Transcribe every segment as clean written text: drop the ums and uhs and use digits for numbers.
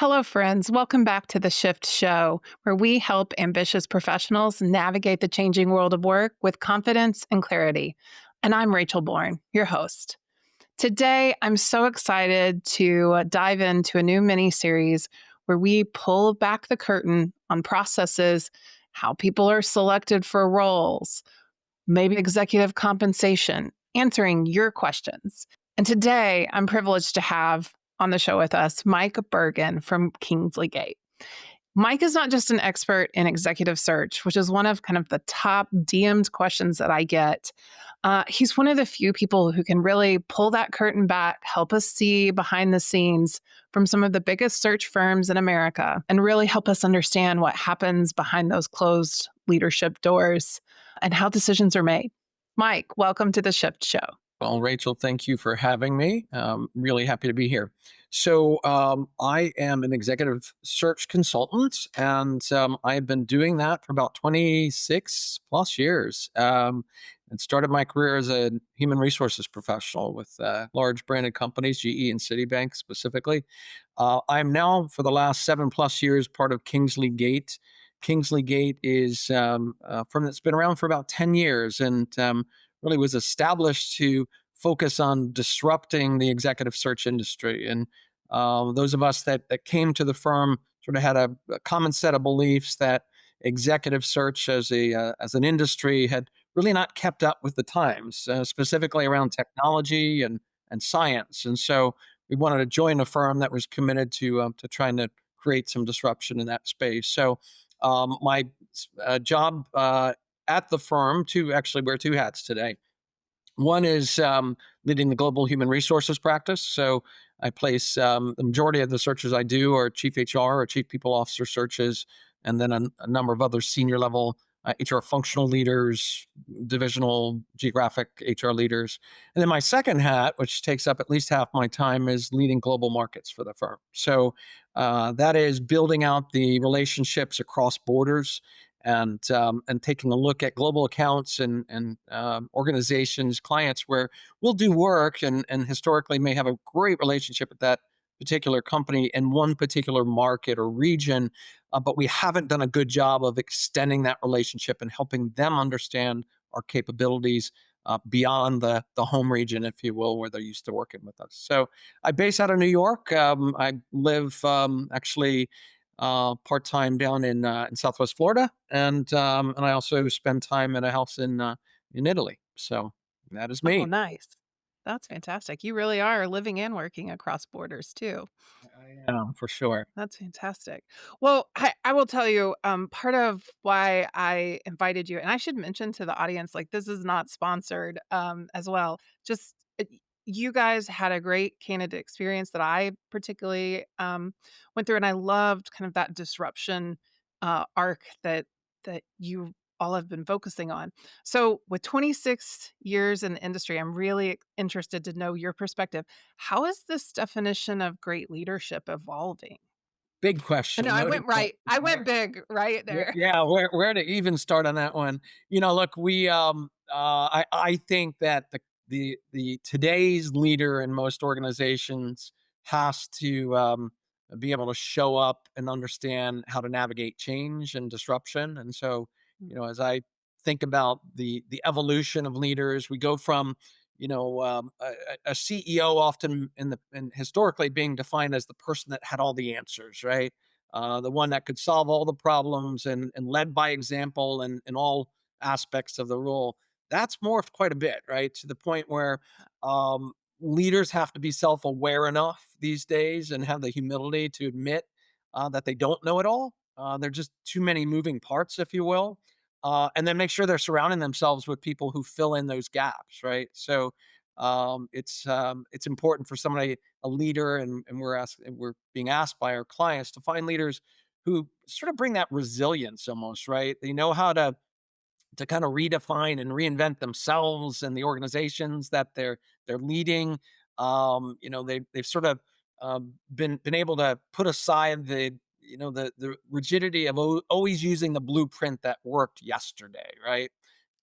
Hello, friends. Welcome back to the Shift Show, where we help ambitious professionals navigate the changing world of work with confidence and clarity. And I'm Rachel Bourne, your host. Today, I'm so excited to dive into a new mini series where we pull back the curtain on processes, how people are selected for roles, maybe executive compensation, answering your questions. And today, I'm privileged to have on the show with us Mike Bergen from Kingsley Gate. Mike is not just an expert in executive search, which is one of kind of the top DM'd questions that I get. He's one of the few people who can really pull that curtain back, help us see behind the scenes from some of the biggest search firms in America, and really help us understand what happens behind those closed leadership doors and how decisions are made. Mike, welcome to the Shift Show. Well, Rachel, thank you for having me. Really happy to be here. So, I am an executive search consultant, and I've been doing that for about 26 plus years. And started my career as a human resources professional with large branded companies, GE and Citibank specifically. I'm now, for the last 7 plus years, part of Kingsley Gate. Kingsley Gate is it's been around for about 10 years, and really was established to focus on disrupting the executive search industry. And those of us that came to the firm sort of had a common set of beliefs that executive search as an industry had really not kept up with the times, specifically around technology and science. And so we wanted to join a firm that was committed to trying to create some disruption in that space. So my job at the firm, to actually wear two hats today. One is leading the global human resources practice. So I place the majority of the searches I do are chief HR or chief people officer searches, and then a number of other senior level HR functional leaders, divisional geographic HR leaders. And then my second hat, which takes up at least half my time, is leading global markets for the firm. So that is building out the relationships across borders and taking a look at global accounts and organizations, clients where we'll do work and historically may have a great relationship with that particular company in one particular market or region, but we haven't done a good job of extending that relationship and helping them understand our capabilities beyond the home region, if you will, where they're used to working with us. So I base out of New York. I live actually part time down in Southwest Florida, and I also spend time at a house in Italy. So that is Oh, me. nice. That's fantastic. You really are living and working across borders too. I am for sure. That's fantastic. Well, I will tell you, part of why I invited you, and I should mention to the audience, like this is not sponsored, as well. Just you guys had a great candidate experience that I particularly went through, and I loved kind of that disruption arc that you all have been focusing on. So, with 26 years in the industry, I'm really interested to know your perspective. How is this definition of great leadership evolving? Big I know question, I loaded went right. question I went there. big right Yeah, there. yeah. Where to even start on that one? Look, I think that the today's leader in most organizations has to be able to show up and understand how to navigate change and disruption. And so, Mm, as I think about the evolution of leaders, we go from a CEO often in historically being defined as the person that had all the answers, right? The one that could solve all the problems and led by example and in all aspects of the role. That's morphed quite a bit, right? To the point where leaders have to be self aware enough these days and have the humility to admit that they don't know it all. There are just too many moving parts, if you will. And then make sure they're surrounding themselves with people who fill in those gaps, right? So it's important for somebody, a leader, and we're being asked by our clients to find leaders who sort of bring that resilience almost, right? They know how to kind of redefine and reinvent themselves and the organizations that they're leading. They've sort of been able to put aside the rigidity of always using the blueprint that worked yesterday, right?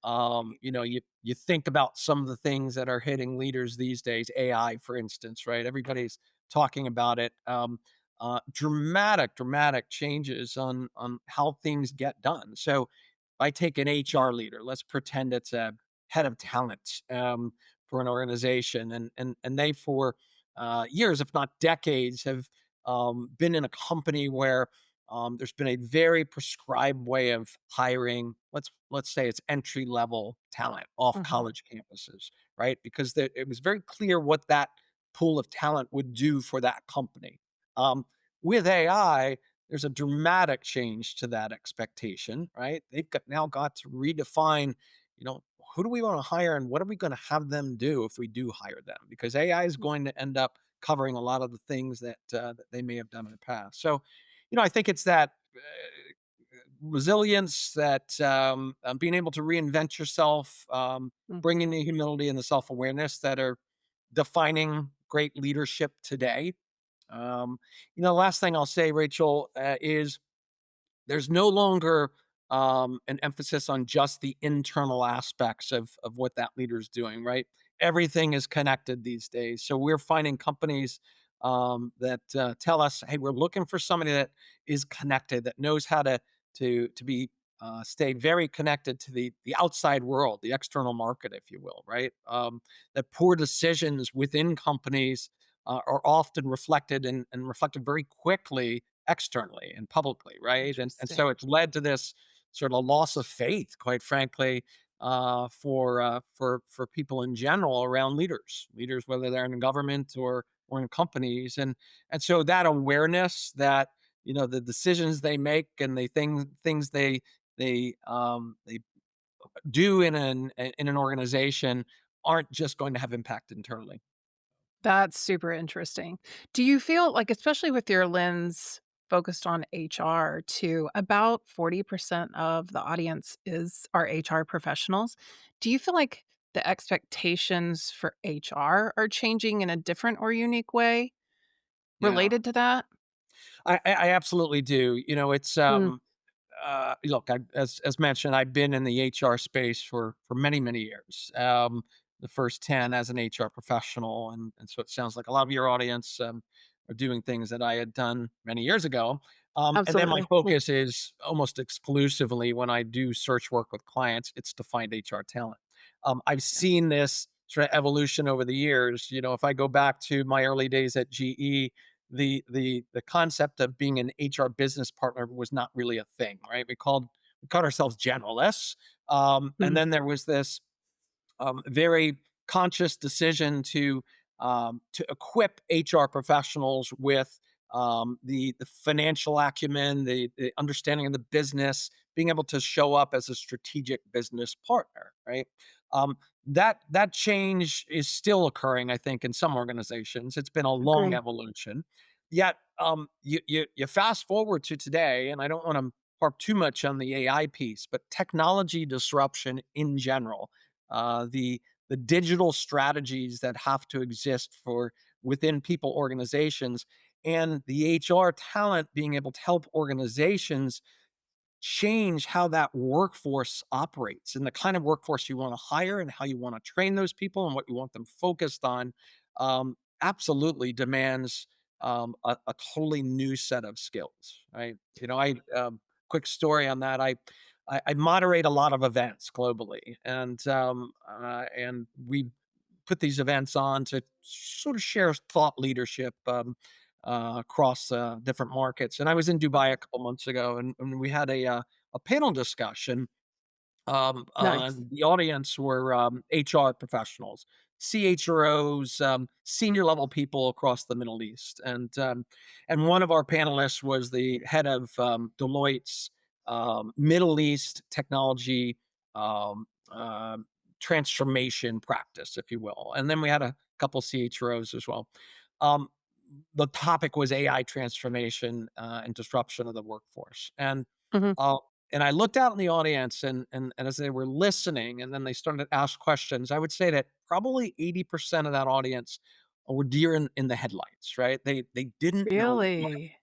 You think about some of the things that are hitting leaders these days, AI, for instance, right? Everybody's talking about it. dramatic changes on how things get done. So, if I take an HR leader, let's pretend it's a head of talent for an organization, and they for years, if not decades, have been in a company where there's been a very prescribed way of hiring. Let's say it's entry level talent off Hmm. college campuses, right? Because it was very clear what that pool of talent would do for that company. Um, with AI, there's a dramatic change to that expectation, right? Now got to redefine, you know, who do we want to hire and what are we going to have them do if we do hire them? Because AI is going to end up covering a lot of the things that they may have done in the past. So, I think it's that resilience, that being able to reinvent yourself, Hmm. bringing the humility and the self awareness that are defining great leadership today. Um, the last thing I'll say, Rachel, is there's no longer an emphasis on just the internal aspects of what that leader's doing, right? Everything is connected these days. So we're finding companies that tell us, hey, we're looking for somebody that is connected, that knows how to be stay very connected to the outside world, the external market, if you will, right? That poor decisions within companies are often reflected and reflected very quickly externally and publicly, right? And so Interesting. it's led to this sort of loss of faith, quite frankly, for people in general around leaders, whether they're in government or in companies, and so that awareness that the decisions they make and the things they do in an organization aren't just going to have impact internally. That's super interesting. Do you feel like, especially with your lens focused on HR, too, about 40% of the audience are HR professionals. Do you feel like the expectations for HR are changing in a different or unique way Yeah, related to that? I absolutely do. It's Mm, look, as mentioned, I've been in the HR space for many years. The first 10 as an HR professional, and so it sounds like a lot of your audience are doing things that I had done many years ago. And then my absolutely. Yeah. focus is almost exclusively when I do search work with clients, it's to find HR talent. I've Yeah. seen this sort of evolution over the years. If I go back to my early days at GE, the concept of being an HR business partner was not really a thing, right? We called ourselves generalists, and Mhm. then there was this very conscious decision to equip HR professionals with the financial acumen, the understanding of the business, being able to show up as a strategic business partner, right? Um, that change is still occurring, I think, in some organizations. It's been a long Agree. evolution. Yet, you fast forward to today, and I don't want to harp too much on the AI piece, but technology disruption in general, the digital strategies that have to exist for within people organizations, and the HR talent being able to help organizations change how that workforce operates and the kind of workforce you want to hire and how you want to train those people and what you want them focused on, absolutely demands a totally new set of skills, right? I quick story on that. I moderate a lot of events globally, and we put these events on to sort of share thought leadership across different markets. And I was in Dubai a couple months ago, and we had a panel discussion. Nice. The audience were HR professionals, CHROs, senior level people across the Middle East, and one of our panelists was the head of Deloitte's Middle East technology um, uh, transformation practice, if you will, and then we had a couple CHROs as well. Um, the topic was AI transformation and disruption of the workforce, Mhm. uh, and I looked out in the audience, and as they were listening, and then they started to ask questions, I would say that probably 80% of that audience were deer in the headlights, right? They didn't know Really?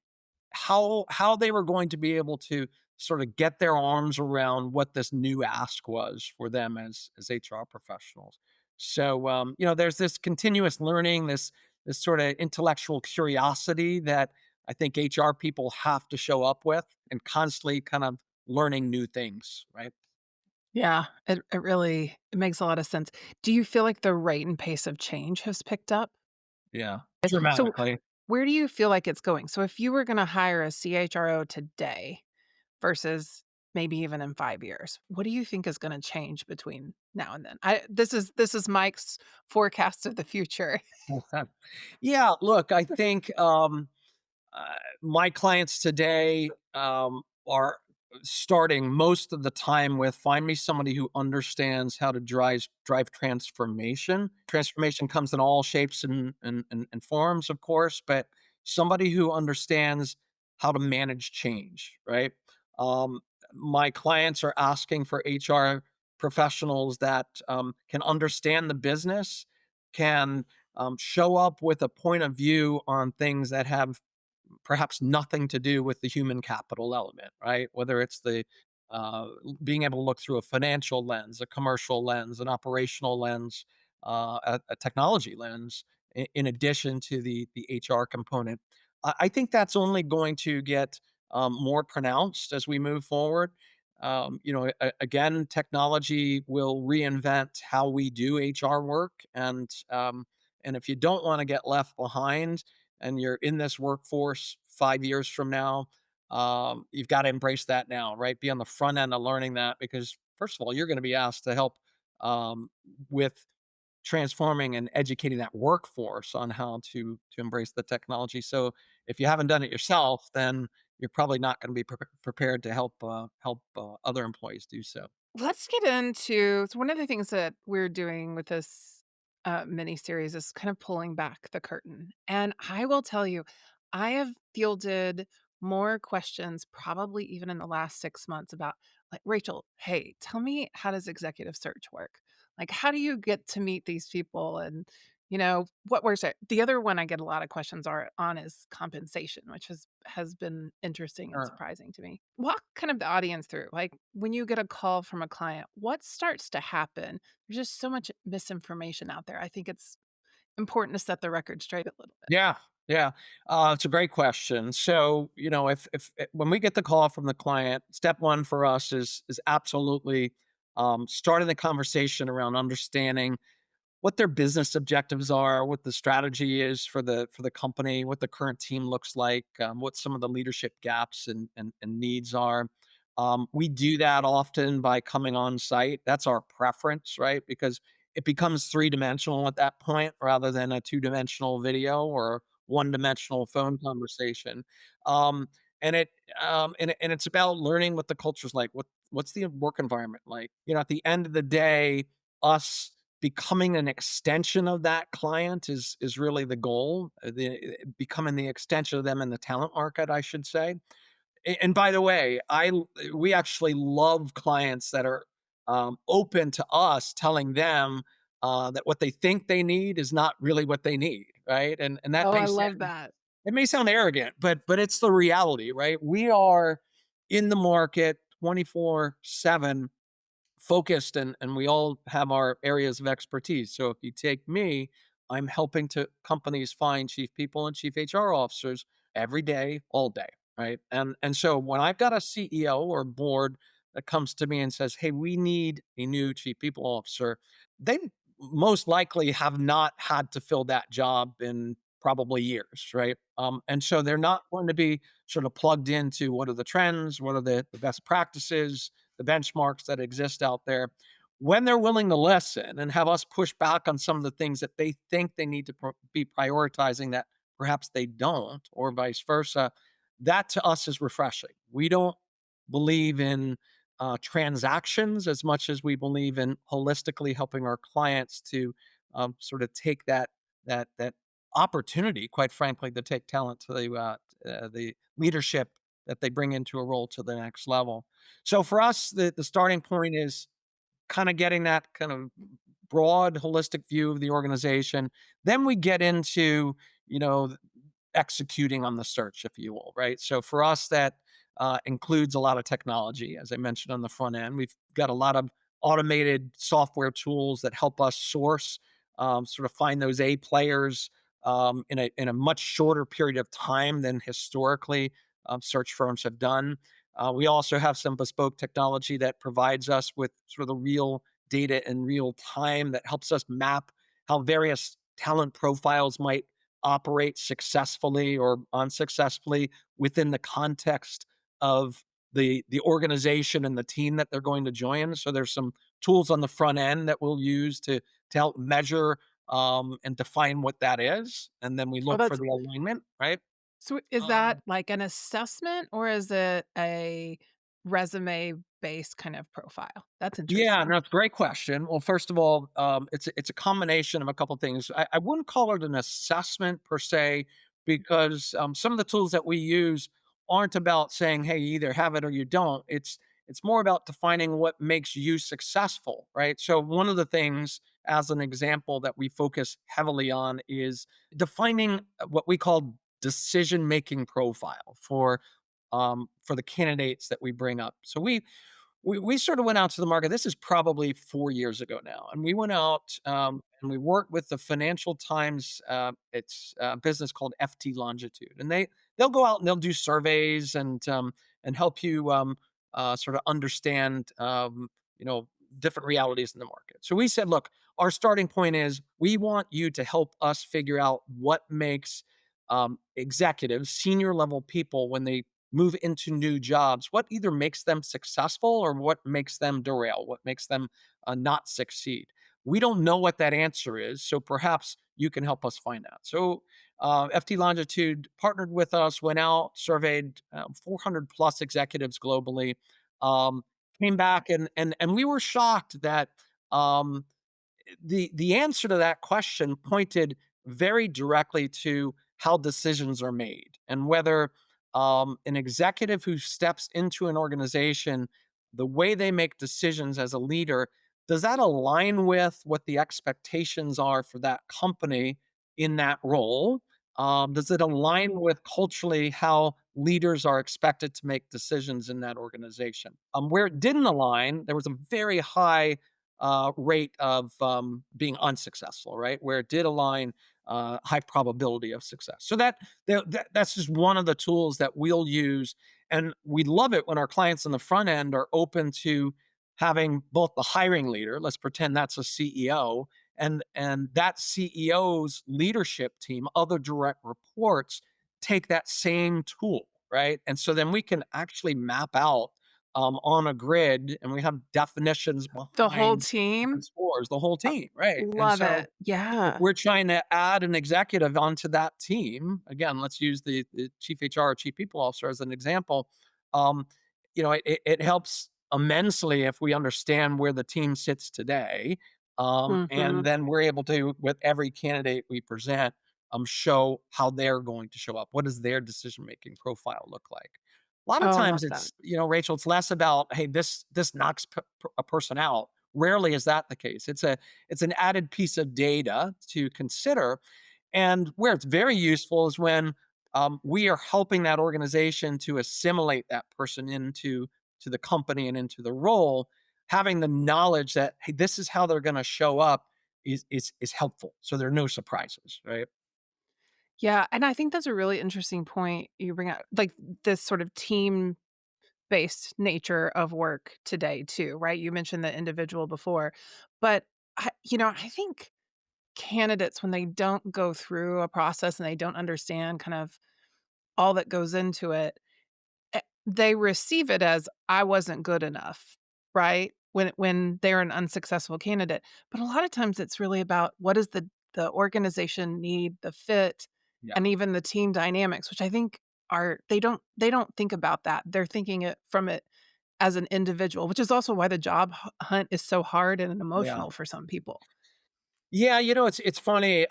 how they were going to be able to sort of get their arms around what this new ask was for them as HR professionals. So there's this continuous learning, this sort of intellectual curiosity that I think HR people have to show up with and constantly kind of learning new things, right? Yeah, it really it makes a lot of sense. Do you feel like the rate and pace of change has picked up? Yeah, So, dramatically. where do you feel like it's going? So, if you were gonna hire a CHRO today versus maybe even in 5 years, what do you think is gonna change between now and then? This is Mike's forecast of the future. Yeah, look, I think my clients today are starting most of the time with find me somebody who understands how to drive transformation. Transformation comes in all shapes and forms, of course, but somebody who understands how to manage change, right? Um, my clients are asking for HR professionals that can understand the business, can show up with a point of view on things that have perhaps nothing to do with the human capital element, right? Whether it's the uh, being able to look through a financial lens, a commercial lens, an operational lens, a technology lens, in addition to the HR component. I think that's only going to get more pronounced as we move forward. Again, technology will reinvent how we do HR work, and if you don't want to get left behind, and you're in this workforce 5 years from now, you've got to embrace that now, right? Be on the front end of learning that because, first of all, you're going to be asked to help with transforming and educating that workforce on how to embrace the technology. So, if you haven't done it yourself, then you're probably not going to be prepared to help other employees do so. Let's get into so one of the things that we're doing with this, mini series is kind of pulling back the curtain, and I will tell you, I have fielded more questions probably even in the last 6 months about, like, "Rachel, hey, tell me how does executive search work? Like, how do you get to meet these people and, what works there?" The other one I get a lot of questions are on is compensation, which has been interesting and Sure. surprising to me. Walk kind of the audience through, like, when you get a call from a client, what starts to happen? There's just so much misinformation out there. I think it's important to set the record straight a little bit. Yeah, yeah. It's a great question. So, if when we get the call from the client, step one for us is absolutely starting the conversation around understanding what their business objectives are, what the strategy is for the company, what the current team looks like, what some of the leadership gaps and needs are. We do that often by coming on site. That's our preference, right? Because it becomes three-dimensional at that point rather than a two-dimensional video or one-dimensional phone conversation. Um, and it's about learning what the culture's like. What's the work environment like? At the end of the day, us becoming an extension of that client is really the goal. Becoming the extension of them in the talent market, I should say. And by the way, we actually love clients that are open to us telling them that what they think they need is not really what they need, right? And that Oh, may I love sound that. it may sound arrogant, but it's the reality, right? We are in the market 24/7 focused, and we all have our areas of expertise. So if you take me, I'm helping to companies find chief people and chief HR officers every day, all day, right? And so when I've got a CEO or board that comes to me and says, "Hey, we need a new chief people officer," they most likely have not had to fill that job in probably years, right? And so they're not going to be sort of plugged into what are the trends, what are the best practices, the benchmarks that exist out there. When they're willing to listen and have us push back on some of the things that they think they need to be prioritizing that perhaps they don't, or vice versa, that to us is refreshing. We don't believe in transactions as much as we believe in holistically helping our clients to sort of take that opportunity, quite frankly, to take talent to the leadership that they bring into a role to the next level. So for us, the starting point is kind of getting that kind of broad, holistic view of the organization. Then we get into, you know, executing on the search, if you will, right? So for us, that includes a lot of technology, as I mentioned on the front end. We've got a lot of automated software tools that help us source, sort of find those A players in a much shorter period of time than historically search firms have done. We also have some bespoke technology that provides us with sort of the real data in real time that helps us map how various talent profiles might operate successfully or unsuccessfully within the context of the organization and the team that they're going to join. So there's some tools on the front end that we'll use to help measure and define what that is, and then we Oh, look for that's the alignment, right? so is that Um, like an assessment or is it a resume-based kind of profile? That's Yeah, interesting. no, it's a great question. Well, first of all, it's a combination of a couple things. I wouldn't call it an assessment per se, because some of the tools that we use aren't about saying, "Hey, you either have it or you don't." It's more about defining what makes you successful, right? So one of the things, as an example, that we focus heavily on is defining what we call decision making profile for the candidates that we bring up. So we sort of went out to the market. This is probably 4 years ago now, and we went out, and we worked with the Financial Times, it's a business called FT Longitude, and they'll go out and they'll do surveys and help you, sort of understand, different realities in the market. So we said, "Look, our starting point is we want you to help us figure out what makes, executives, senior level people, when they move into new jobs, what either makes them successful or what makes them derail, what makes them not succeed. We don't know what that answer is, so perhaps you can help us find out." So FT Longitude partnered with us, went out, surveyed 400 plus executives globally, um, came back, and we were shocked that um, the answer to that question pointed very directly to how decisions are made and whether an executive who steps into an organization, the way they make decisions as a leader, does that align with what the expectations are for that company in that role? Does it align with culturally how leaders are expected to make decisions in that organization? Where it didn't align, there was a very high rate of being unsuccessful, right? Where it did align, high probability of success. So that's just one of the tools that we'll use, and we love it when our clients on the front end are open to having both the hiring leader. Let's pretend that's a CEO, and that CEO's leadership team, other direct reports, take that same tool, right? And so then we can actually map out on a grid, and we have definitions The whole behind team? different scores, the whole Uh, team, right? And love so it. Yeah. we're trying to add an executive onto that team. Again, let's use the chief HR or chief people officer as an example. Um, it helps immensely if we understand where the team sits today. And Mhm. then we're able to, with every candidate we present, show how they're going to show up. What does their decision making profile look like? A lot of Oh, I times love that. it's, Rachel, it's less about, hey, this knocks a person out. Rarely is that the case. It's an added piece of data to consider. And where it's very useful is when we are helping that organization to assimilate that person to the company and into the role. Having the knowledge that, hey, this is how they're going to show up is helpful. So there are no surprises, right? Yeah, and I think that's a really interesting point you bring up, like, this sort of team-based nature of work today too, right? You mentioned the individual before, but I think candidates, when they don't go through a process and they don't understand kind of all that goes into it, they receive it as, "I wasn't good enough," right? When they're an unsuccessful candidate, but a lot of times it's really about what does the organization need, the fit, Yeah. and even the team dynamics, which I think are they don't think about that. They're thinking it from it as an individual, which is also why the job hunt is so hard and Yeah. emotional for some people. Yeah, it's funny.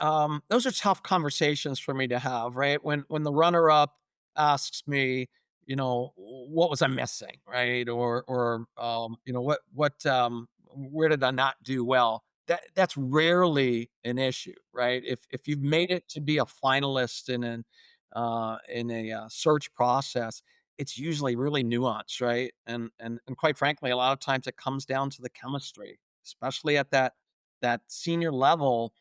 Those are tough conversations for me to have, right? When the runner up asks me, what was I missing, right? Or where did I not do well? That's rarely an issue, right? If you've made it to be a finalist in a search process, it's usually really nuanced, right? And quite frankly, a lot of times it comes down to the chemistry, especially at that senior level.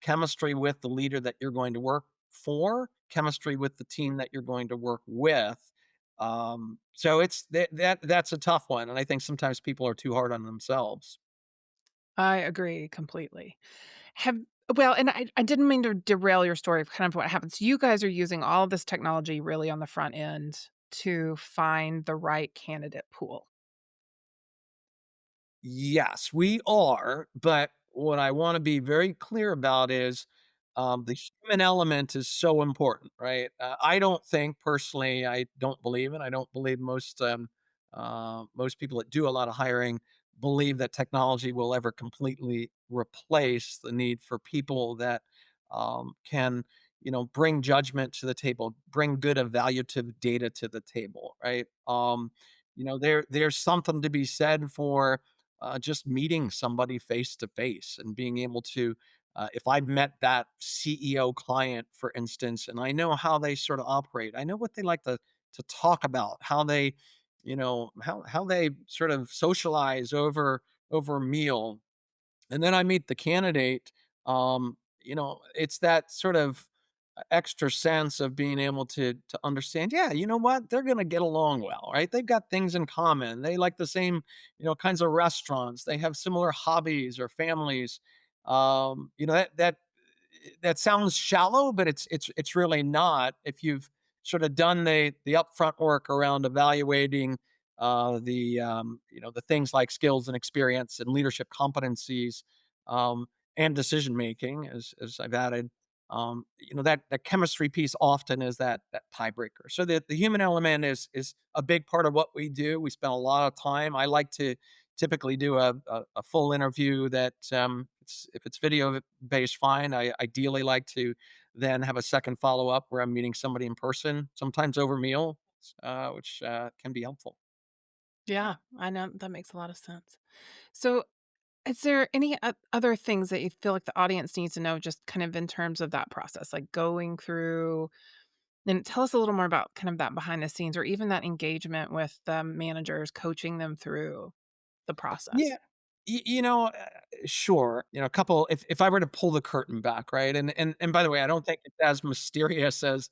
chemistry with the leader that you're going to work for, chemistry with the team that you're going to work with. So it's that's a tough one, and I think sometimes people are too hard on themselves. I agree completely. Have well, and I didn't mean to derail your story of kind of what happens. You guys are using all this technology really on the front end to find the right candidate pool. Yes, we are, but what I wanna be very clear about is, the human element is so important, right? I don't think personally, I don't believe, and I don't believe most people that do a lot of hiring believe that technology will ever completely replace the need for people that, can, bring judgment to the table, bring good evaluative data to the table, right? There's something to be said for just meeting somebody face to face and being able to, if I've met that CEO client, for instance, and I know how they sort of operate, I know what they like to talk about, how they, how they sort of socialize over a meal, and then I meet the candidate. It's that sort of extra sense of being able to understand, yeah, you know what? They're going to get along well, right? They've got things in common. They like the same, kinds of restaurants. They have similar hobbies or families. That sounds shallow, but it's really not if you've sort of done the upfront work around evaluating the things like skills and experience and leadership competencies, and decision making, as I've added. That chemistry piece often is that tiebreaker. So the human element is a big part of what we do. We spend a lot of time. I like to typically do a full interview that, if it's video based, fine. I ideally like to then have a second follow up where I'm meeting somebody in person, sometimes over meal, which can be helpful. Yeah, I know that makes a lot of sense. So, is there any other things that you feel like the audience needs to know just kind of in terms of that process, like going through and tell us a little more about kind of that behind the scenes or even that engagement with the managers, coaching them through the process? Yeah. Sure. A couple, if I were to pull the curtain back, right? And by the way, I don't think it's as mysterious as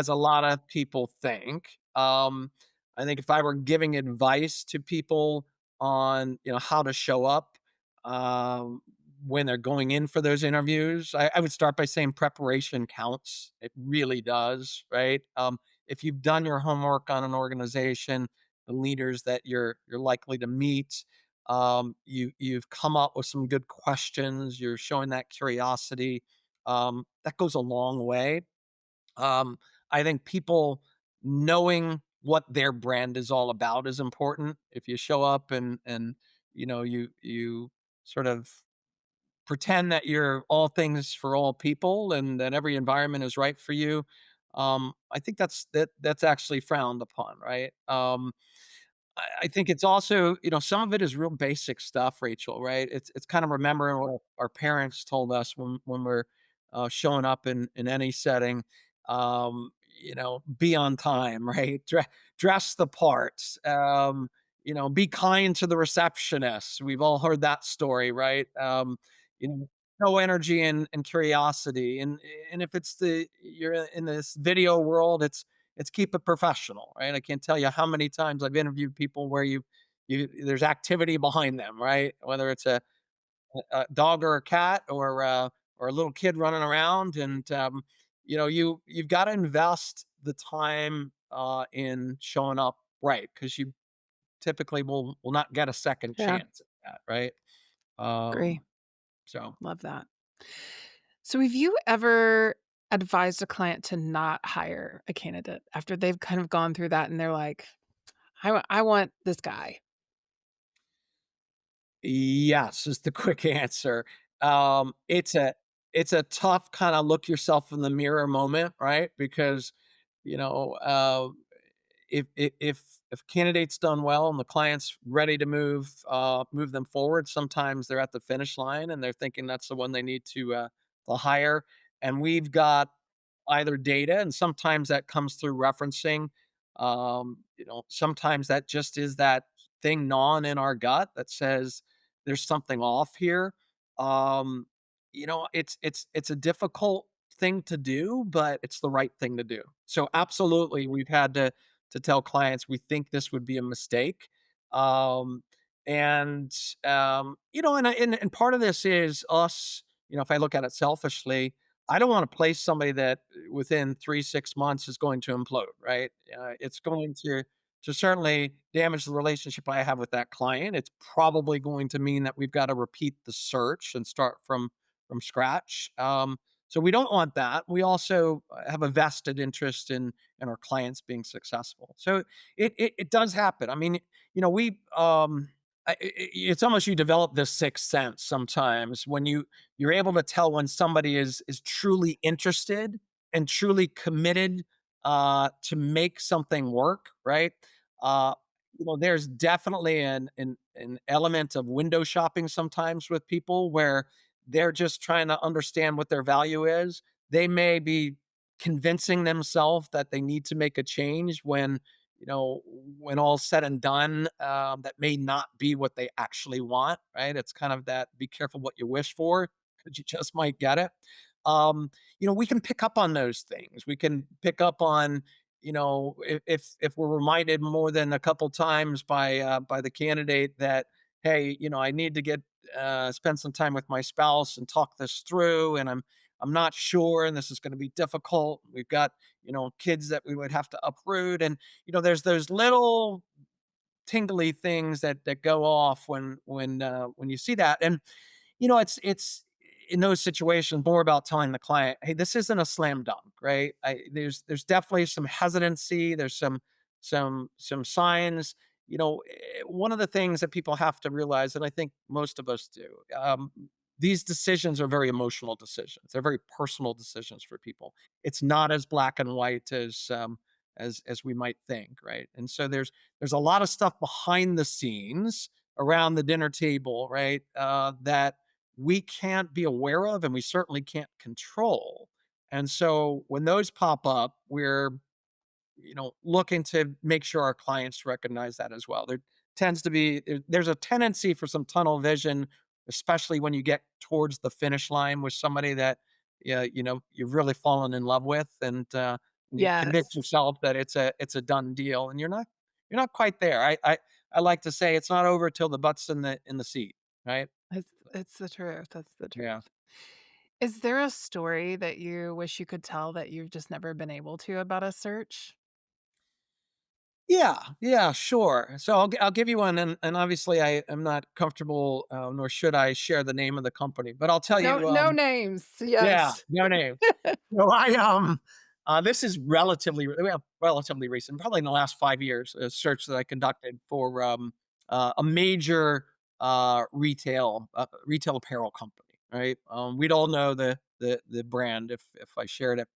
a lot of people think. I think if I were giving advice to people on, how to show up, um, when they're going in for those interviews, I would start by saying preparation counts. It really does, right? If you've done your homework on an organization, the leaders that you're likely to meet, you've come up with some good questions, you're showing that curiosity, that goes a long way. I think people knowing what their brand is all about is important. If you show up and you sort of pretend that you're all things for all people and that every environment is right for you, I think that's actually frowned upon, right? I think it's also, some of it is real basic stuff, Rachel, right? It's kind of remembering what our parents told us when we're showing up in any setting. Be on time, right? Dress the parts. Be kind to the receptionist. We've all heard that story, right? You know, show energy and curiosity, and if you're in this video world, it's keep it professional, right? I can't tell you how many times I've interviewed people where you there's activity behind them, right? Whether it's a dog or a cat or a little kid running around, and you've got to invest the time in showing up right, because you typically will not get a second Yeah, chance at that, right? agree. Um, so Love that. So, have you ever advised a client to not hire a candidate after they've kind of gone through that and they're like, I want this guy? yes is the quick answer. It's a tough kind of look yourself in the mirror moment, right? Because you know, uh, if candidates done well and the client's ready to move them forward, sometimes they're at the finish line and they're thinking that's the one they need to hire, and we've got either data, and sometimes that comes through referencing. Sometimes that just is that thing gnawing in our gut that says there's something off here. Um, it's a difficult thing to do, but it's the right thing to do. So absolutely, we've had to tell clients we think this would be a mistake. Um, and and part of this is us, if I look at it selfishly, I don't want to place somebody that within 3, 6 months is going to implode, right? It's going to certainly damage the relationship I have with that client. It's probably going to mean that we've got to repeat the search and start from scratch. So we don't want that. We also have a vested interest in our clients being successful. So it does happen. I mean, we it's almost you develop this sixth sense sometimes when you're able to tell when somebody is truly interested and truly committed to make something work, right? Uh, there's definitely an element of window shopping sometimes with people where they're just trying to understand what their value is. They may be convincing themselves that they need to make a change when all's said and done, that may not be what they actually want, right? It's kind of that be careful what you wish for because you just might get it. Um, we can pick up on those things. We can pick up on, if we're reminded more than a couple times by the candidate that, hey, I need to get spend some time with my spouse and talk this through, and I'm not sure, and this is going to be difficult. We've got kids that we would have to uproot, and there's those little tingly things that go off when you see that. And it's in those situations more about telling the client, hey, this isn't a slam dunk, right? There's definitely some hesitancy. There's some signs. One of the things that people have to realize, and I think most of us do, these decisions are very emotional decisions. They're very personal decisions for people. It's not as black and white as we might think, right? And so there's a lot of stuff behind the scenes around the dinner table, right? That we can't be aware of, and we certainly can't control. And so when those pop up, we're looking to make sure our clients recognize that as well. There's a tendency for some tunnel vision, especially when you get towards the finish line with somebody that yeah, you've really fallen in love with, and you convince Yes. yourself that it's a done deal, and you're not quite there. I like to say it's not over till the butt's in the seat, right? It's the truth. That's the Yeah. truth. Is there a story that you wish you could tell that you've just never been able to about a search? Yeah, yeah, sure. So I'll give you one, and obviously I am not comfortable, nor should I share the name of the company, but I'll tell No, you, no names. yeah, Yes. no name. So this is relatively recent, probably in the last 5 years, a search that I conducted for a major retail apparel company. Right, we'd all know the brand if I shared it.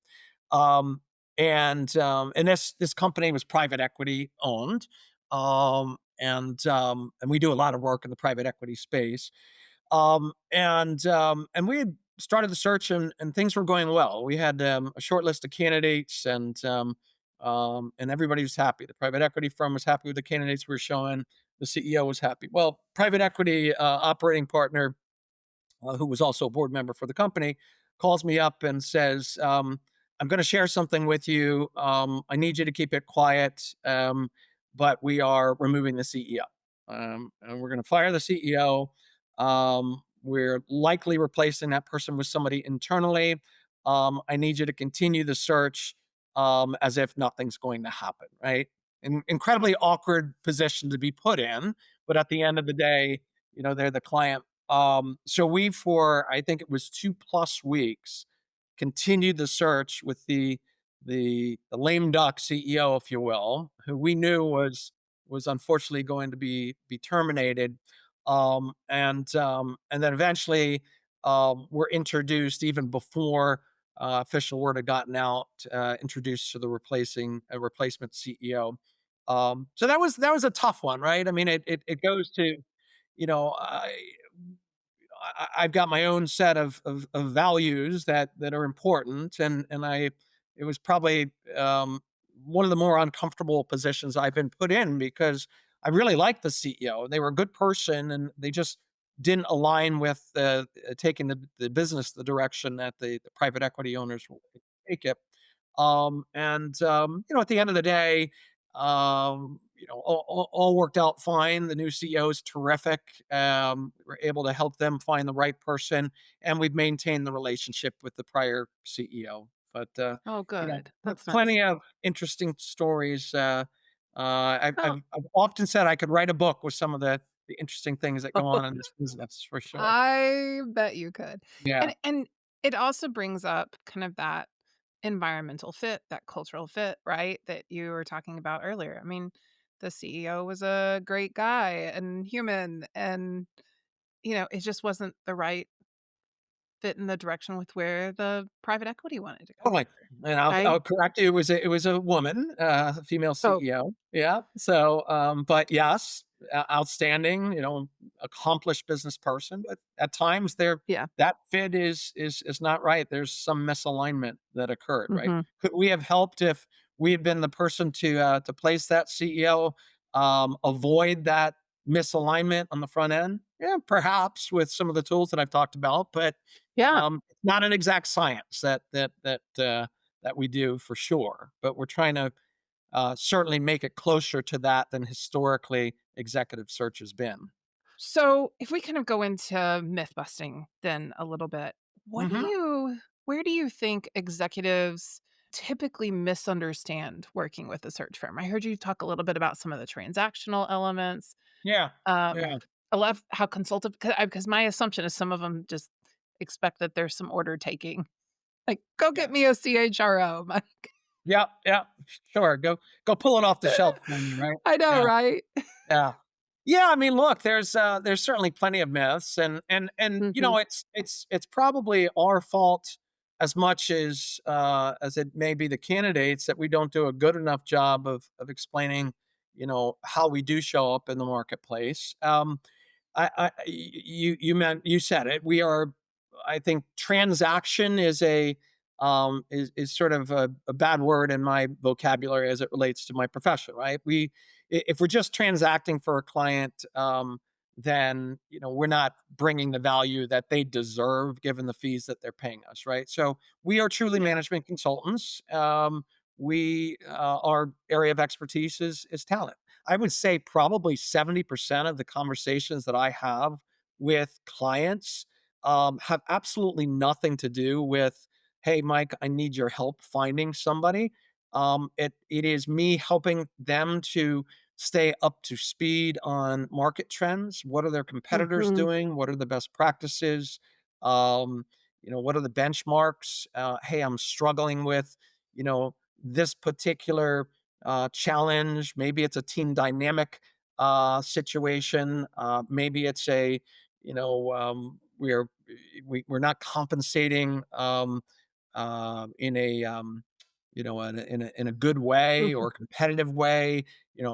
Um, and this company was private equity owned, and we do a lot of work in the private equity space. And we had started the search, and things were going well. We had a short list of candidates, and everybody was happy. The private equity firm was happy with the candidates we were showing. The CEO was happy. Well, private equity operating partner, who was also a board member for the company, calls me up and says, I'm going to share something with you. I need you to keep it quiet, but we are removing the CEO. And we're going to fire the CEO. We're likely replacing that person with somebody internally. I need you to continue the search as if nothing's going to happen, right? An incredibly awkward position to be put in. But at the end of the day, they're the client. So we, for I think it was 2+ weeks, continued the search with the lame duck CEO, if you will, who we knew was unfortunately going to be terminated. And then eventually were introduced even before official word had gotten out, introduced to the replacement CEO. So that was a tough one, right? I mean, it goes to you know, I've got my own set of values that are important, and it was probably one of the more uncomfortable positions I've been put in because I really liked the CEO. They were a good person, and they just didn't align with taking the business the direction that the private equity owners will take it. At the end of the day, all worked out fine. The new CEO is terrific. We're able to help them find the right person, and we've maintained the relationship with the prior CEO. But Oh, good. That's nice. plenty of interesting stories. Oh, I've often said I could write a book with some of the interesting things that go on in this business for sure. I bet you could. Yeah. And it also brings up kind of that environmental fit, that cultural fit, right? That you were talking about earlier. I mean, the CEO was a great guy and human and it just wasn't the right fit in the direction with where the private equity wanted to go, Totally, and I'll right? correct you, it was a woman, a female Oh, CEO, yeah, so, but yes, outstanding, accomplished business person, but at times there yeah. that fit is not right, there's some misalignment that occurred, right? Mhm. Could we have helped if we had been the person to place that CEO, avoid that misalignment on the front end? Yeah, perhaps with some of the tools that I've talked about, but Yeah. it's not an exact science that we do for sure, but we're trying to certainly make it closer to that than historically executive search has been. So, if we kind of go into myth busting then a little bit, Hmm. where do you think executives typically misunderstand working with a search firm? I heard you talk a little bit about some of the transactional elements. Yeah, Um, yeah, I love how consultative because my assumption is some of them just expect that there's some order taking. Like, "Go yeah, get me a CHRO." yeah, yeah. Sure, go pull it off the shelf for me, right? I know, Yeah. right? Yeah. Yeah, I mean, look, there's certainly plenty of myths and Mhm. it's probably our fault as much as it may be the candidates that we don't do a good enough job of explaining, how we do show up in the marketplace. You said it. We are, I think, transaction is sort of a bad word in my vocabulary as it relates to my profession, right? If we're just transacting for a client, then we're not bringing the value that they deserve given the fees that they're paying us, right? So we are truly Yeah. management consultants. Our area of expertise is talent. I would say probably 70% of the conversations that I have with clients have absolutely nothing to do with, hey, Mike, I need your help finding somebody. It is me helping them to stay up to speed on market trends. What are their competitors Mhm. doing? What are the best practices? What are the benchmarks? Hey, I'm struggling with, this particular challenge. Maybe it's a team dynamic situation. Maybe it's a, you know, we're not compensating in a in a good way Mhm. or competitive way.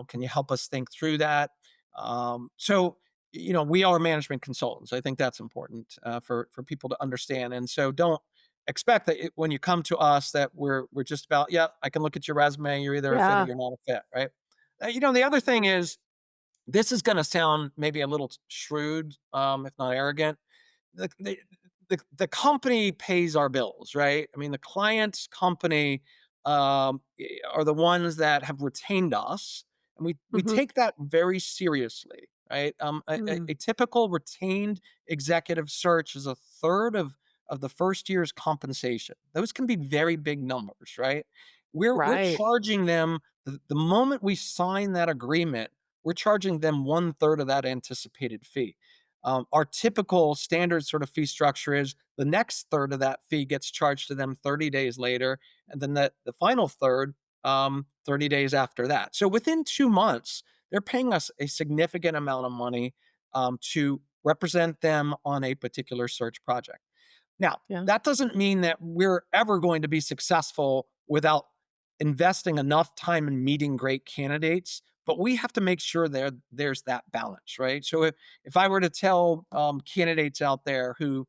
Can you help us think through that? So we are management consultants. I think that's important for people to understand. And so don't expect that when you come to us that we're just about, yeah, I can look at your resume, you're either a fit or Yeah. you're not a fit, right? The other thing is, this is going to sound maybe a little shrewd, if not arrogant. The company pays our bills, right? I mean, the client's company are the ones that have retained us, and we Mhm. take that very seriously, right? A Mm. typical retained executive search is a third of the first year's compensation. Those can be very big numbers, right? We're Right. charging them the moment we sign that agreement. We're charging them one third of that anticipated fee. Our typical standard sort of fee structure is the next third of that fee gets charged to them 30 days later, and then the final third 30 days after that. So within 2 months, they're paying us a significant amount of money to represent them on a particular search project. Now, Yeah. that doesn't mean that we're ever going to be successful without investing enough time in meeting great candidates, but we have to make sure there's that balance, right? So if I were to tell candidates out there who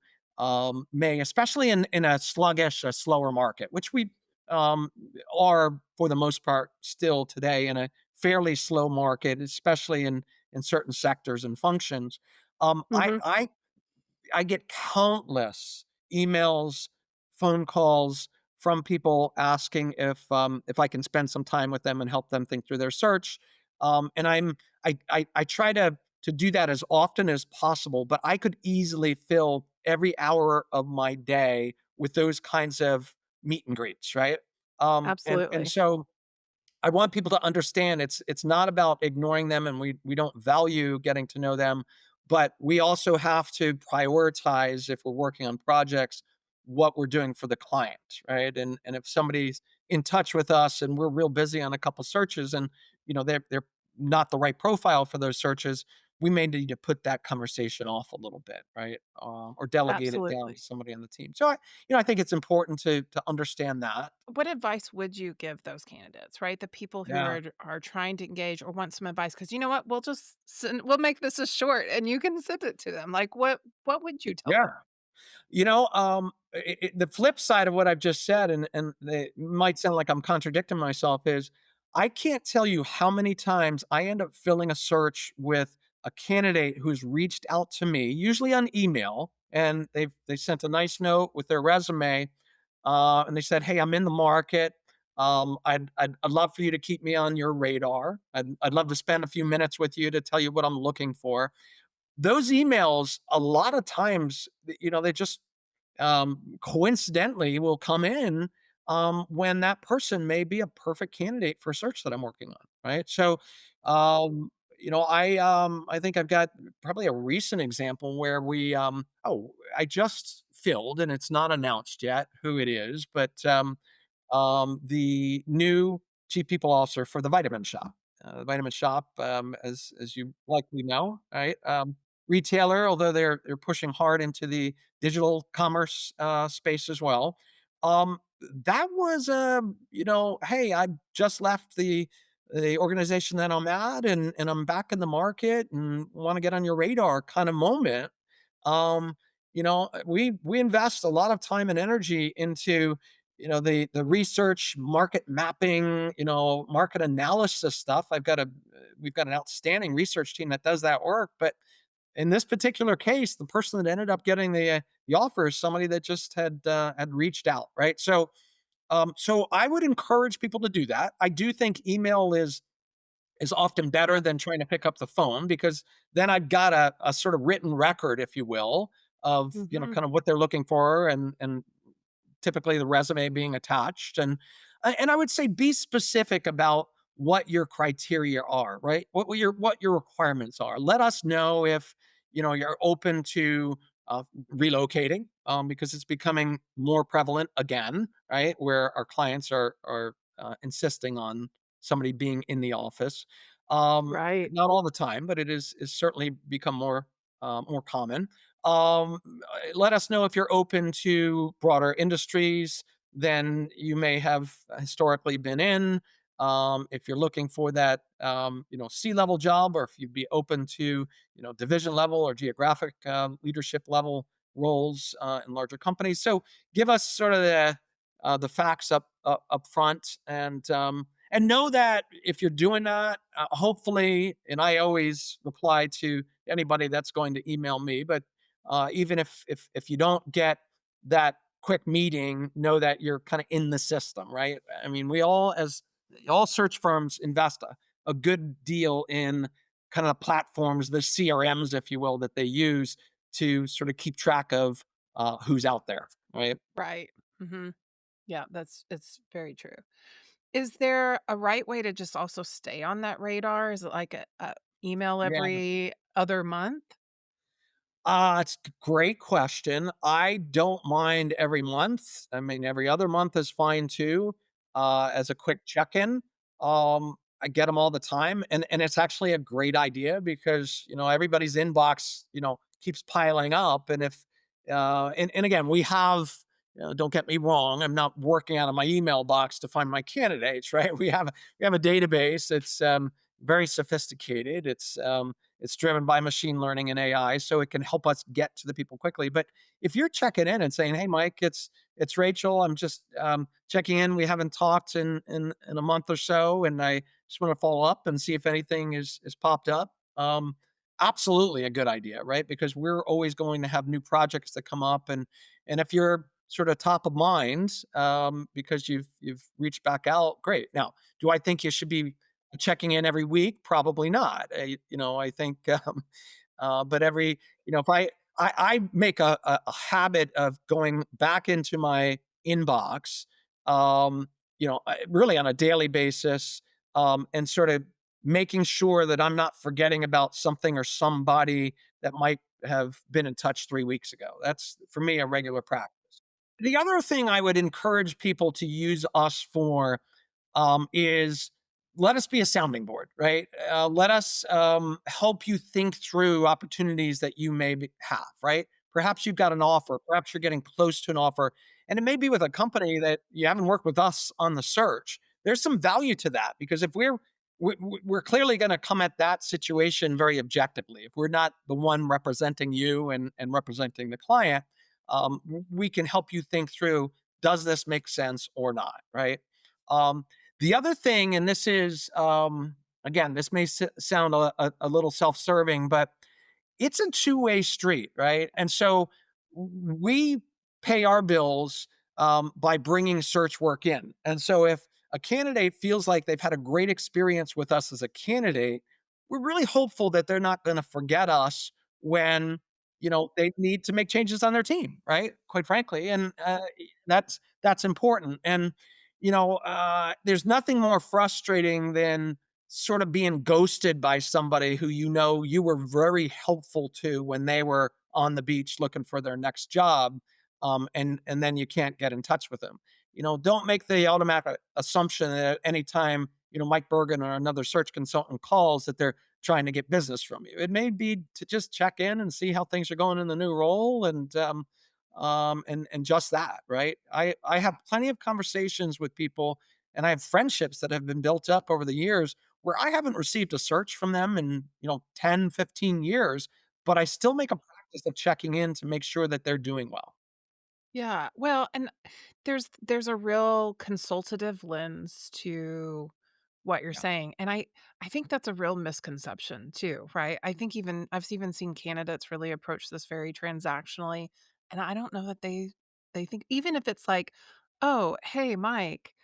may, especially in a sluggish, a slower market, which we um, are for the most part still today in a fairly slow market, especially in certain sectors and functions, Um, I Mhm. I I get countless emails, phone calls from people asking if I can spend some time with them and help them think through their search. And I try to do that as often as possible, but I could easily fill every hour of my day with those kinds of meet and greets, right? And Absolutely. so I want people to understand it's not about ignoring them, and we don't value getting to know them, but we also have to prioritize if we're working on projects what we're doing for the client, right? And if somebody's in touch with us and we're real busy on a couple searches and they're not the right profile for those searches, we may need to put that conversation off a little bit, right? Or delegate it down to Absolutely. somebody on the team. So I think it's important to understand that. What advice would you give those candidates, right? The people who Yeah. are trying to engage or want some advice? Because you know what? We'll make this a short and you can send it to them. Like, what would you tell Yeah. them? The flip side of what I've just said, and it might sound like I'm contradicting myself, is I can't tell you how many times I end up filling a search with a candidate who's reached out to me, usually on email, and they sent a nice note with their resume, and they said, "Hey, I'm in the market. I'd love for you to keep me on your radar. I'd love to spend a few minutes with you to tell you what I'm looking for." Those emails, a lot of times, they just coincidentally will come in when that person may be a perfect candidate for a search that I'm working on, right? So, I think I've got probably a recent example where I just filled, and it's not announced yet who it is, but the new chief people officer for the Vitamin Shop. The Vitamin Shop, as you likely know, right? Retailer, although they're pushing hard into the digital commerce space as well. That was hey, I just left the organization that I'm at, and I'm back in the market and want to get on your radar kind of moment. We invest a lot of time and energy into the research, market mapping, market analysis stuff. We've got an outstanding research team that does that work, but in this particular case, the person that ended up getting the offer is somebody that just had reached out, right? So I would encourage people to do that. I do think email is often better Yeah. than trying to pick up the phone, because then I've got a sort of written record, if you will, of Mhm. kind of what they're looking for, and typically the resume being attached. And I would say be specific about what your criteria are, right? What your requirements are. Let us know if you're open to relocating, because it's becoming more prevalent again, right? Where our clients are insisting on somebody being in the office. Right. Not all the time, but it is certainly become more common. Um, Let us know if you're open to broader industries than you may have historically been in. If you're looking for that, C-level job, or if you'd be open to, division level or geographic leadership level roles in larger companies. So give us sort of the facts up front, and know that if you're doing that, hopefully, and I always reply to anybody that's going to email me, but even if you don't get that quick meeting, know that you're kind of in the system, right? I mean, we all, as all search firms, invest a good deal in kind of platforms, the CRMs, if you will, that they use to sort of keep track of who's out there, right? Right. Mhm. Yeah, it's very true. Is there a right way to just also stay on that radar? Is it like a email Yeah. every other month? It's a great question. I don't mind every month. I mean, every other month is fine too, as a quick check-in. I get them all the time, and it's actually a great idea because, everybody's inbox, keeps piling up, and if and again, we have, don't get me wrong, I'm not working out of my email box to find my candidates, right? We have a database. It's very sophisticated. It's driven by machine learning and AI, so it can help us get to the people quickly. But if you're checking in and saying, "Hey, Mike, it's Rachel. I'm just checking in. We haven't talked in a month or so, and I just want to follow up and see if anything is popped up." absolutely a good idea, right? Because we're always going to have new projects that come up, and if you're sort of top of mind, because you've reached back out, great. Now, do I think you should be checking in every week? Probably not. I think, but if I make a habit of going back into my inbox, really on a daily basis, and sort of making sure that I'm not forgetting about something or somebody that might have been in touch 3 weeks ago. That's for me a regular practice. The other thing I would encourage people to use us for, is let us be a sounding board, right? Let us help you think through opportunities that you have, right? Perhaps you've got an offer, perhaps you're getting close to an offer, and it may be with a company that you haven't worked with us on the search. There's some value to that because if we're clearly going to come at that situation very objectively. If we're not the one representing you and representing the client, we can help you think through, does this make sense or not, right? Um, the other thing, and this is, again, this may sound a little self serving, but it's a two-way street, right? And so we pay our bills by bringing search work in. And so if a candidate feels like they've had a great experience with us as a candidate, we're really hopeful that they're not going to forget us when they need to make changes on their team, right? Quite frankly, and that's important. And there's nothing more frustrating than sort of being ghosted by somebody who you were very helpful to when they were on the beach looking for their next job, and then you can't get in touch with them. Don't make the automatic assumption that any time Mike Bergen or another search consultant calls that they're trying to get business from you. It may be to just check in and see how things are going in the new role, and just that, right? I have plenty of conversations with people, and I have friendships that have been built up over the years where I haven't received a search from them in 10, 15 years, but I still make a practice of checking in to make sure that they're doing well. Yeah, well, and there's a real consultative lens to what you're Yeah. saying, and I think that's a real misconception too, right? I think I've even seen candidates really approach this very transactionally, and I don't know that they think even if it's like, "Oh, hey, Mike,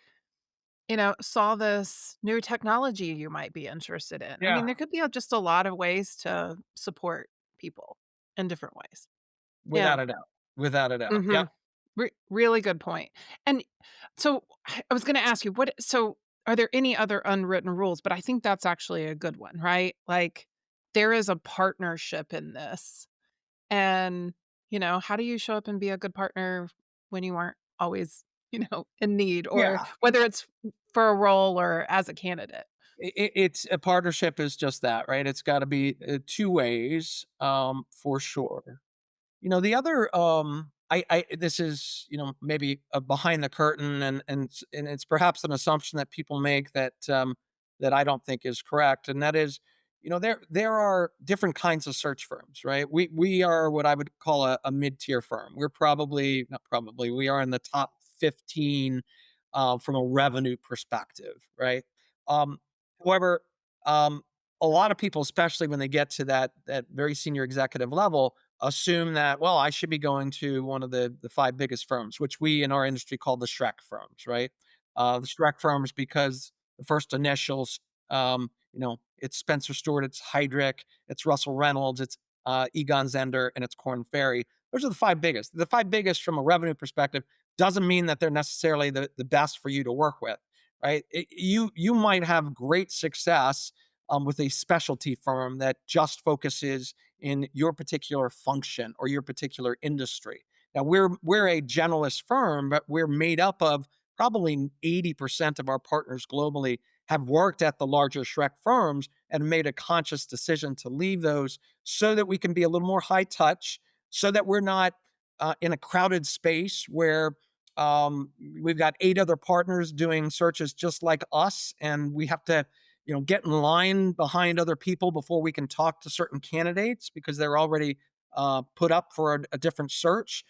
saw this new technology you might be interested in." I Yeah, mean, there could be just a lot of ways to support people in different ways. Yeah. without a doubt. Without a doubt. Yep. Mhm. Really good point. And so I was gonna ask you, are there any other unwritten rules? But I think that's actually a good one, right? Like, there is a partnership in this, and, how do you show up and be a good partner when you aren't always, in need, or Yeah. whether it's for a role or as a candidate? It's a partnership is just that, right? It's got to be two ways, for sure. The other, I this is, maybe behind the curtain, and it's perhaps an assumption that people make that I don't think is correct, and that is, there are different kinds of search firms, right? We are what I would call a mid tier firm. We're probably not probably we are in the top 15 from a revenue perspective, right? Um, however, um, a lot of people, especially when they get to that very senior executive level, assume that, well, I should be going to one of the five biggest firms, which we in our industry call the Shrek firms, right? The Shrek firms because the first initials, it's Spencer Stewart, it's Heydrich, it's Russell Reynolds, it's Egon Zehnder, and it's Korn Ferry. Those are the five biggest. The five biggest from a revenue perspective doesn't mean that they're necessarily the best for you to work with, right? You might have great success with a specialty firm that just focuses in your particular function or your particular industry. Now we're a generalist firm, but we're made up of probably 80% of our partners globally have worked at the larger Shrek firms and made a conscious decision to leave those so that we can be a little more high touch, so that we're not in a crowded space where we've got eight other partners doing searches just like us, and we have to get in line behind other people before we can talk to certain candidates because they're already put up for a different search,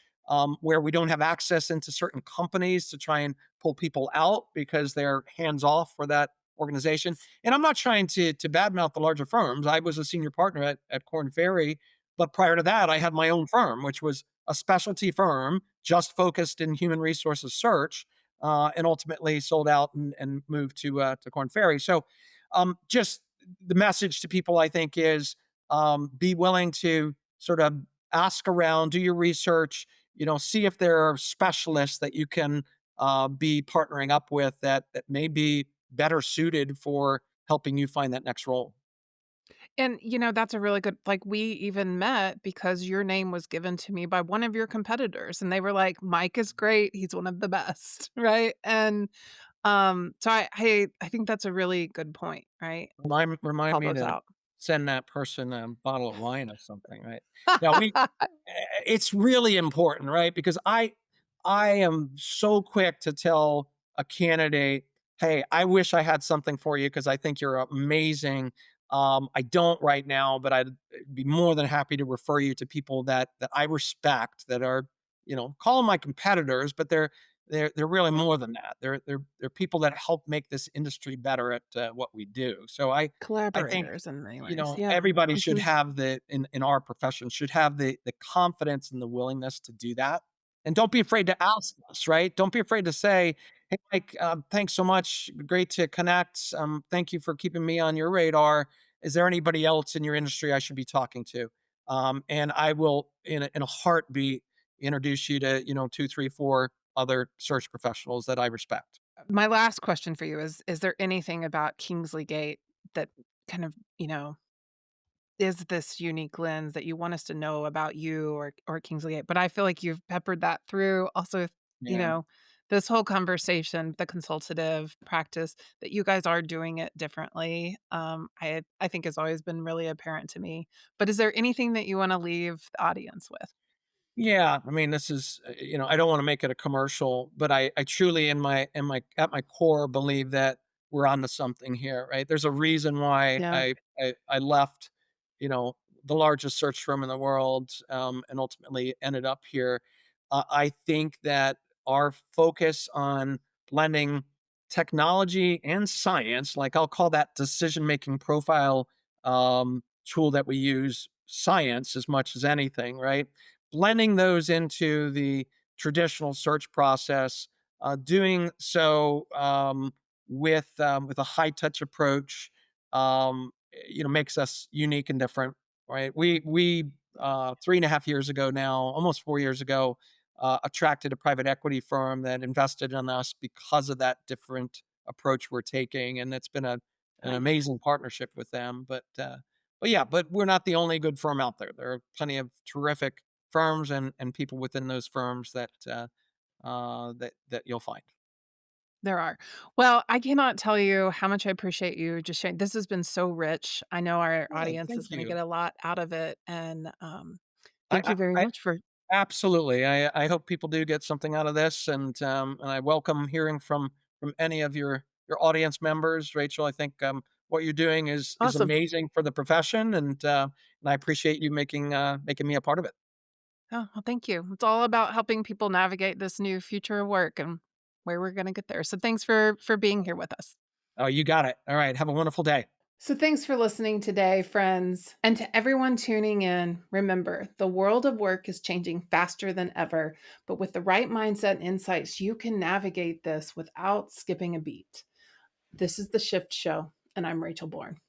where we don't have access into certain companies to try and pull people out because they're hands off for that organization. And I'm not trying to badmouth the larger firms. I was a senior partner at Korn Ferry, but prior to that, I had my own firm, which was a specialty firm just focused in human resources search, and ultimately sold out and moved to Korn Ferry. So, just the message to people, I think, is be willing to sort of ask around, do your research, see if there are specialists that you can be partnering up with that may be better suited for helping you find that next role. And, that's a really good we even met because your name was given to me by one of your competitors, and they were like, "Mike is great. He's one of the best." Right? And, so I think that's a really good point, right? Remind Call me those to out. send that person a bottle of wine or something, right? Now it's really important, right? Because I am so quick to tell a candidate, "Hey, I wish I had something for you because I think you're amazing. I don't right now, but I'd be more than happy to refer you to people that I respect that are, call them my competitors, but they're really more than that. They're people that help make this industry better at what we do. So I think Collaborators in many ways, yeah. everybody should Mhm. have in our profession should have the confidence and the willingness to do that. And don't be afraid to ask us, right? Don't be afraid to say, "Hey, Mike, thanks so much. Great to connect. Thank you for keeping me on your radar. Is there anybody else in your industry I should be talking to?" And I will, in a heartbeat, introduce you to two, three, four other search professionals that I respect. My last question for you is there anything about Kingsley Gate that kind of, is this unique lens that you want us to know about you or Kingsley Gate? But I feel like you've peppered that through. Also, you Yeah. know, this whole conversation, the consultative practice that you guys are doing it differently. I think has always been really apparent to me. But is there anything that you want to leave the audience with? Yeah, I mean, this is, I don't want to make it a commercial, but I truly at my core believe that we're onto something here, right? There's a reason why Yeah, I left, the largest search firm in the world, and ultimately ended up here. I think that our focus on blending technology and science, like I'll call that decision making profile tool that we use, science as much as anything, right? Blending those into the traditional search process, doing so with a high touch approach, makes us unique and different, right? We 3.5 years ago now, almost 4 years ago, attracted a private equity firm that invested in us because of that different approach we're taking, and it's been an nice. amazing partnership with them. But yeah, but we're not the only good firm out there. There are plenty of terrific firms and people within those firms that you'll find. There are. Well, I cannot tell you how much I appreciate you just sharing. This has been so rich. I know our Yeah, audience is thank going to you. get a lot out of it. And I, thank I, you very I much for absolutely. I hope people do get something out of this, and I welcome hearing from any of your audience members. Rachel, I think what you're doing is awesome. amazing for the profession, and I appreciate you making me a part of it. Oh, well, thank you. It's all about helping people navigate this new future of work and where we're going to get there. So thanks for being here with us. Oh, you got it. All right. Have a wonderful day. So, thanks for listening today, friends. And to everyone tuning in, remember the world of work is changing faster than ever, but with the right mindset and insights, you can navigate this without skipping a beat. This is The Shift Show, and I'm Rachel Bourne.